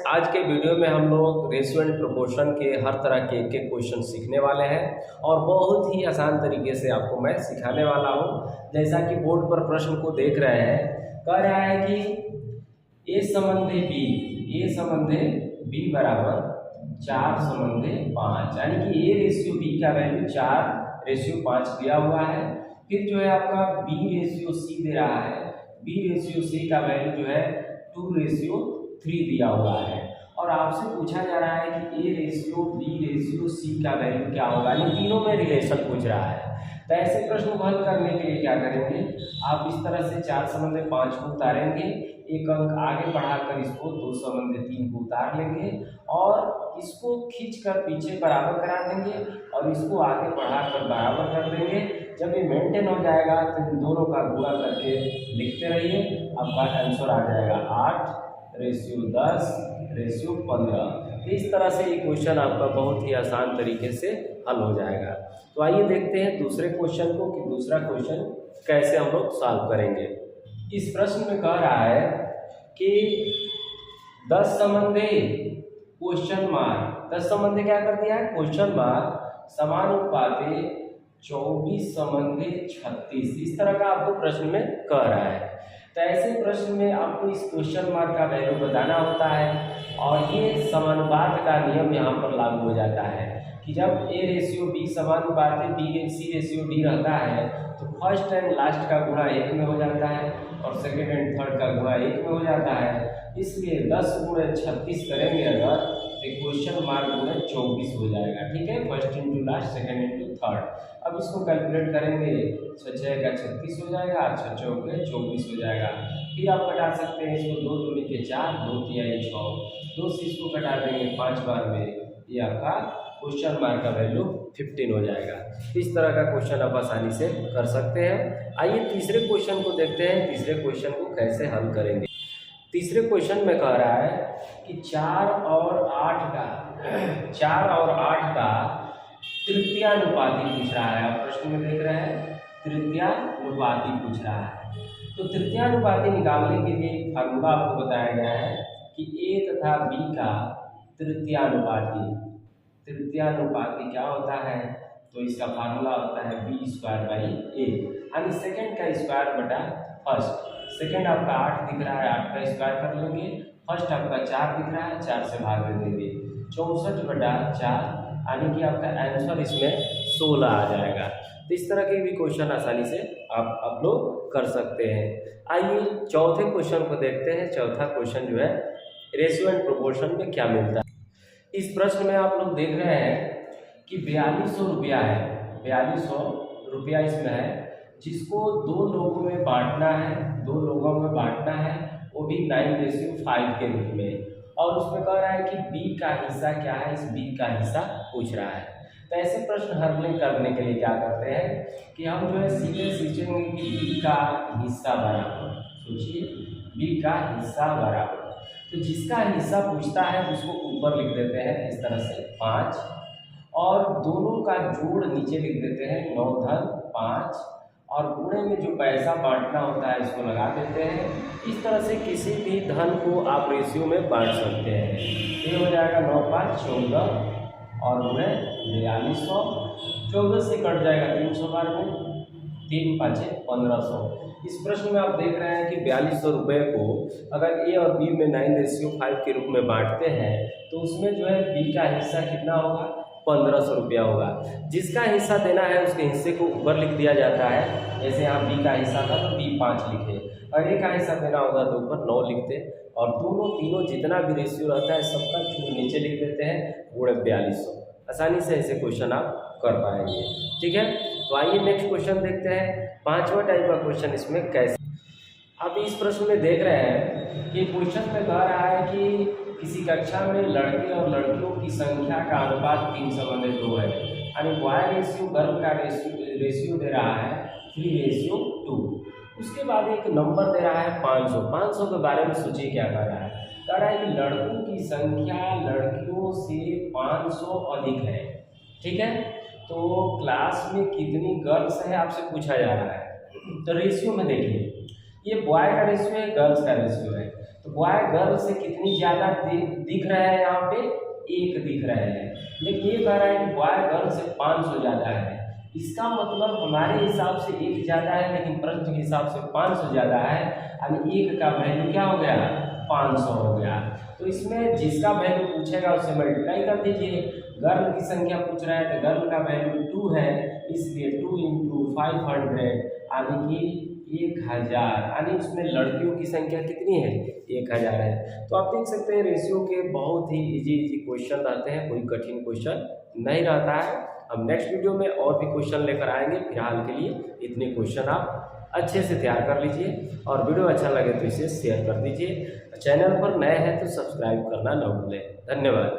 आज के वीडियो में हम लोग रेशियो एंड प्रोपोर्शन के हर तरह के एक क्वेश्चन सीखने वाले हैं और बहुत ही आसान तरीके से आपको मैं सिखाने वाला हूं। जैसा कि बोर्ड पर प्रश्न को देख रहे हैं, कह रहा है कि ए संबंधे बी बराबर 4 संबंधे 5, यानी कि ए रेशियो बी का वैल्यू 4:5 दिया हुआ है। फिर जो है आपका बी रेशियो सी दे रहा है, बी रेशियो सी का वैल्यू जो है 2:3 दिया हुआ है और आपसे पूछा जा रहा है कि A ratio B ratio C का वैल्यू क्या होगा। ये तीनों में रिलेशन पूछ रहा है। तो ऐसे प्रश्न को हल करने के लिए क्या करेंगे, आप इस तरह से 4 संबंधे 5 को उतारेंगे, एक अंक आगे बढ़ाकर इसको 2 संबंधे 3 को उतार लेंगे और इसको खींचकर पीछे बराबर करा देंगे और इसको आगे बढ़ाकर बराबर कर देंगे। जब ये मेंटेन हो जाएगा तो इन दोनों का गुणा करके लिखते रहिए, आपका आंसर आ जाएगा 8:10:15। तो इस तरह से ये क्वेश्चन आपका बहुत ही आसान तरीके से हल हो जाएगा। तो आइए देखते हैं दूसरे क्वेश्चन को कि दूसरा क्वेश्चन कैसे हम लोग सॉल्व करेंगे। इस प्रश्न में कह रहा है कि 10 संबंधे क्वेश्चन मार्क 10 संबंधे क्या कर दिया है, क्वेश्चन मार्क समानुपाते 24 संबंधे 36, इस तरह का आपको प्रश्न में कह रहा है। तो ऐसे प्रश्न में आपको इस क्वेश्चन मार्क का वैल्यू बताना होता है और ये समानुपात का नियम यहाँ पर लागू हो जाता है कि जब ए रेशियो बी समानुपाते बी सी रेशियो डी रहता है तो फर्स्ट एंड लास्ट का गुणा 1 में हो जाता है और सेकेंड एंड थर्ड का गुणा 1 में हो जाता है। इसलिए 10 × 36 करेंगे अगर तो क्वेश्चन मार्क गुणे 24 हो जाएगा। ठीक है, first into last, second into third. अब इसको कैलकुलेट करेंगे, 6×6 का 36 हो जाएगा, 6×4 का 24 हो जाएगा। फिर आप घटा सकते हैं इसको, 2 दूनी के 4, 2 तिहाई 6, 2 से इसको घटा देंगे 5 बार में, ये आपका क्वेश्चन मार्क का वैल्यू 15 हो जाएगा। इस तरह का क्वेश्चन आप आसानी से कर सकते हैं। आइए तीसरे क्वेश्चन को देखते हैं, तीसरे क्वेश्चन को कैसे हल करेंगे। तीसरे क्वेश्चन में कह रहा है कि 4 और 8 का तृतीयानुपाती पूछ रहा है। आप प्रश्न में देख रहे हैं तृतीयानुपाती पूछ रहा है। तो तृतीयानुपाती निकालने के लिए एक फार्मूला आपको बताया गया है कि ए तथा बी का तृतीयानुपाती क्या होता है, तो इसका फार्मूला होता है b²/a, यानी सेकेंड का स्क्वायर बटा फर्स्ट। सेकेंड आपका 8 दिख रहा है, 8 का स्क्वायर कर लेंगे। फर्स्ट आपका 4 दिख रहा है, 4 से भाग दे देंगे, 64/4, यानी कि आपका आंसर इसमें 16 आ जाएगा। तो इस तरह के भी क्वेश्चन आसानी से आप लोग कर सकते हैं। आइए चौथे क्वेश्चन को देखते हैं। चौथा क्वेश्चन जो है रेशियो एंड प्रोपोर्शन में क्या मिलता है। इस प्रश्न में आप लोग देख रहे हैं कि 4200 रुपया है, 4200 रुपया इसमें है, जिसको 2 लोगों में बांटना है, वो भी 9:5 के रूप में। और उसमें कह रहा है कि बी का हिस्सा क्या है, इस बी का हिस्सा पूछ रहा है। तो ऐसे प्रश्न हल करने के लिए क्या करते हैं कि हम जो है सीधे सोचेंगे कि बी का हिस्सा बराबर, सोचिए बी का हिस्सा बराबर, तो जिसका हिस्सा पूछता है उसको ऊपर लिख देते हैं इस तरह से 5 और दोनों का जोड़ नीचे लिख देते हैं 9-5 और गुणे में जो पैसा बांटना होता है इसको लगा देते हैं। इस तरह से किसी भी धन को आप रेशियो में बांट सकते हैं। ये हो जाएगा 9×5 14 और गुणे 4200, 14 से कट जाएगा 300 बार में, 3×5 1500। इस प्रश्न में आप देख रहे हैं कि 4200 रुपये को अगर ए और बी में 9:5 के रूप में बांटते हैं तो उसमें जो है बी का हिस्सा कितना होगा, 1500 रुपया होगा। जिसका हिस्सा देना है उसके हिस्से को ऊपर लिख दिया जाता है। जैसे यहाँ बी का हिस्सा था तो बी 5 लिखे, और ए का हिस्सा देना होगा तो ऊपर 9 लिखते, और दोनों तीनों जितना भी रेशियो रहता है सबका नीचे लिख देते हैं गुणे 4200। आसानी से ऐसे क्वेश्चन आप कर पाएंगे। ठीक है, तो आइए नेक्स्ट क्वेश्चन देखते हैं। 5वां टाइप का क्वेश्चन इसमें कैसे। आप इस प्रश्न में देख रहे हैं कि क्वेश्चन में कह रहा है कि किसी कक्षा में लड़के और लड़कियों की संख्या का अनुपात 3:2 है, यानी बॉय रेशियो गर्ल का रेशियो दे रहा है 3:2। उसके बाद एक नंबर दे रहा है 500 के बारे में सोचिए क्या कह रहा है। कह रहा है कि लड़कों की संख्या लड़कियों से 500 अधिक है। ठीक है, तो क्लास में कितनी गर्ल्स है आपसे पूछा जा रहा है। तो रेशियो में देखिए, ये बॉय का रेशियो है, गर्ल्स का रेशियो है। तो बॉय गर्ल से कितनी ज़्यादा दिख रहा है, यहाँ पे 1 दिख रहा है, लेकिन ये कह रहा है कि बॉय गर्ल से 500 ज़्यादा है। इसका मतलब हमारे हिसाब से 1 ज़्यादा है, लेकिन प्रश्न के हिसाब से 500 ज़्यादा है, यानी 1 का वैल्यू क्या हो गया, 500 हो गया। तो इसमें जिसका वैल्यू पूछेगा उससे मल्टीप्लाई कर दीजिए। गर्ल की संख्या पूछ रहा है तो गर्ल का वैल्यू 2 है, इसलिए 2 × 500 यानी कि 1000, यानी उसमें लड़कियों की संख्या कितनी है, 1000 है। तो आप देख सकते हैं रेशियो के बहुत ही इजी क्वेश्चन रहते हैं, कोई कठिन क्वेश्चन नहीं रहता है। हम नेक्स्ट वीडियो में और भी क्वेश्चन लेकर आएंगे। फिलहाल के लिए इतने क्वेश्चन आप अच्छे से तैयार कर लीजिए, और वीडियो अच्छा लगे तो इसे शेयर कर दीजिए। चैनल पर नए हैं तो सब्सक्राइब करना न भूलें। धन्यवाद।